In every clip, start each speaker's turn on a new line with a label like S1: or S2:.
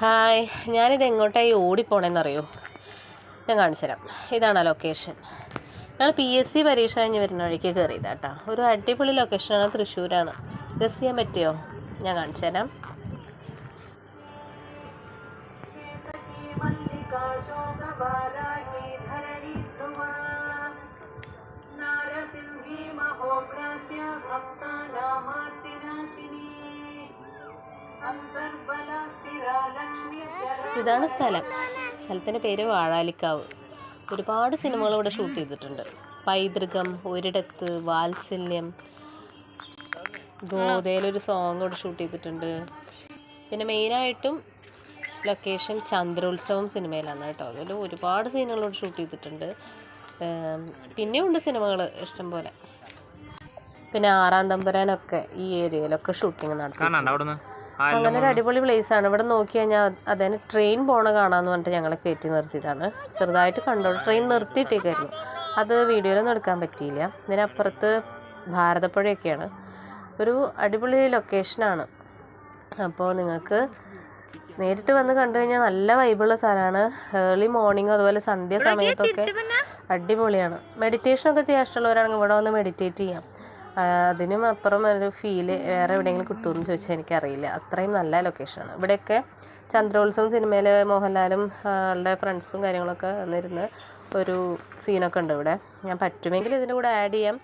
S1: Hi, ഞാനിത് എങ്ങോട്ടായി ഓടിപ്പോണെന്നറിയോ? ഞാൻ കാണിച്ചു തരാം. ഇതാണ് ആ ലൊക്കേഷൻ. ഞങ്ങൾ PSC പരീക്ഷ കഴിഞ്ഞ് വരുന്ന വഴിക്ക് കയറിയതാണ് കേട്ടോ. ഒരു അടിപൊളി ലൊക്കേഷനാണ്, തൃശ്ശൂരാണ്. ഗസ് ചെയ്യാൻ പറ്റിയോ? ഞാൻ കാണിച്ചു തരാം. ഇതാണ് സ്ഥലം. സ്ഥലത്തിൻ്റെ പേര് വാഴാലിക്കാവ്. ഒരുപാട് സിനിമകൾ ഇവിടെ ഷൂട്ട് ചെയ്തിട്ടുണ്ട്. പൈതൃകം, ഒരിടത്ത്, വാത്സല്യം, ഗോതയിലൊരു സോങ് ഇവിടെ ഷൂട്ട് ചെയ്തിട്ടുണ്ട്. പിന്നെ മെയിനായിട്ടും ലൊക്കേഷൻ ചന്ദ്രോത്സവം സിനിമയിലാണ് കേട്ടോ. അതിൽ ഒരുപാട് സീനുകളോട് ഷൂട്ട് ചെയ്തിട്ടുണ്ട്. പിന്നെയുണ്ട് സിനിമകൾ ഇഷ്ടംപോലെ. പിന്നെ ആറാം തമ്പുരാനൊക്കെ ഈ ഏരിയയിലൊക്കെ ഷൂട്ടിങ് നടത്തുന്നുണ്ട്. അങ്ങനെ ഒരു അടിപൊളി പ്ലേസാണ്. ഇവിടെ നോക്കി കഴിഞ്ഞാൽ അതിന് ട്രെയിൻ പോണ കാണാമെന്ന് പറഞ്ഞിട്ട് ഞങ്ങളെ കയറ്റി നിർത്തിയതാണ്. ചെറുതായിട്ട് കണ്ടോളൂ. ട്രെയിൻ നിർത്തിയിട്ടേക്കായിരുന്നു. അത് വീഡിയോയിലൊന്നും എടുക്കാൻ പറ്റിയില്ല. ഇതിനപ്പുറത്ത് ഭാരതപ്പുഴയൊക്കെയാണ്. ഒരു അടിപൊളി ലൊക്കേഷനാണ്. അപ്പോൾ നിങ്ങൾക്ക് നേരിട്ട് വന്ന് കണ്ടു കഴിഞ്ഞാൽ നല്ല വൈബുള്ള സ്ഥലമാണ്. ഏർലി മോർണിംഗ് അതുപോലെ സന്ധ്യ സമയത്തൊക്കെ അടിപൊളിയാണ്. മെഡിറ്റേഷനൊക്കെ ചെയ്യാൻ ഇഷ്ടമുള്ളവരാണെങ്കിൽ ഇവിടെ വന്ന് മെഡിറ്റേറ്റ് ചെയ്യാം. അതിനും അപ്പുറം ഒരു ഫീല് വേറെ എവിടെയെങ്കിലും കിട്ടുമെന്ന് ചോദിച്ചാൽ എനിക്കറിയില്ല. അത്രയും നല്ല ലൊക്കേഷനാണ്. ഇവിടെയൊക്കെ ചന്ദ്രോത്സവം സിനിമയിൽ മോഹൻലാലും ആളുടെ ഫ്രണ്ട്സും കാര്യങ്ങളൊക്കെ വന്നിരുന്ന് ഒരു സീനൊക്കെ ഉണ്ട് ഇവിടെ. ഞാൻ പറ്റുമെങ്കിൽ ഇതിൻ്റെ കൂടെ ആഡ് ചെയ്യാം.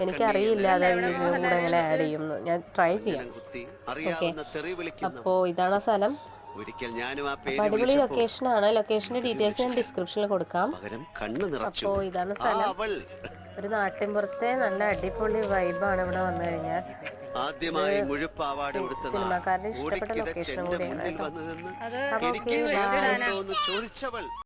S1: എനിക്കറിയില്ല അതായത് ഇതിൻ്റെ കൂടെ എങ്ങനെ ആഡ് ചെയ്യുമെന്ന്. ഞാൻ ട്രൈ ചെയ്യാം. ഓക്കെ, അപ്പോൾ ഇതാണ് ആ സ്ഥലം. അപ്പോൾ അടിപൊളി ലൊക്കേഷനാണ്. ലൊക്കേഷൻ്റെ ഡീറ്റെയിൽസ് ഞാൻ ഡിസ്ക്രിപ്ഷനിൽ കൊടുക്കാം. അപ്പോൾ ഇതാണ് സ്ഥലം. ഒരു നാട്ടിൻപുറത്തെ നല്ല അടിപൊളി വൈബാണ് ഇവിടെ വന്നു കഴിഞ്ഞാൽ. സിനിമാക്കാരുടെ ഇഷ്ടപ്പെട്ട ലൊക്കേഷനും കൂടിയാണ് കേട്ടോ. അപ്പോൾ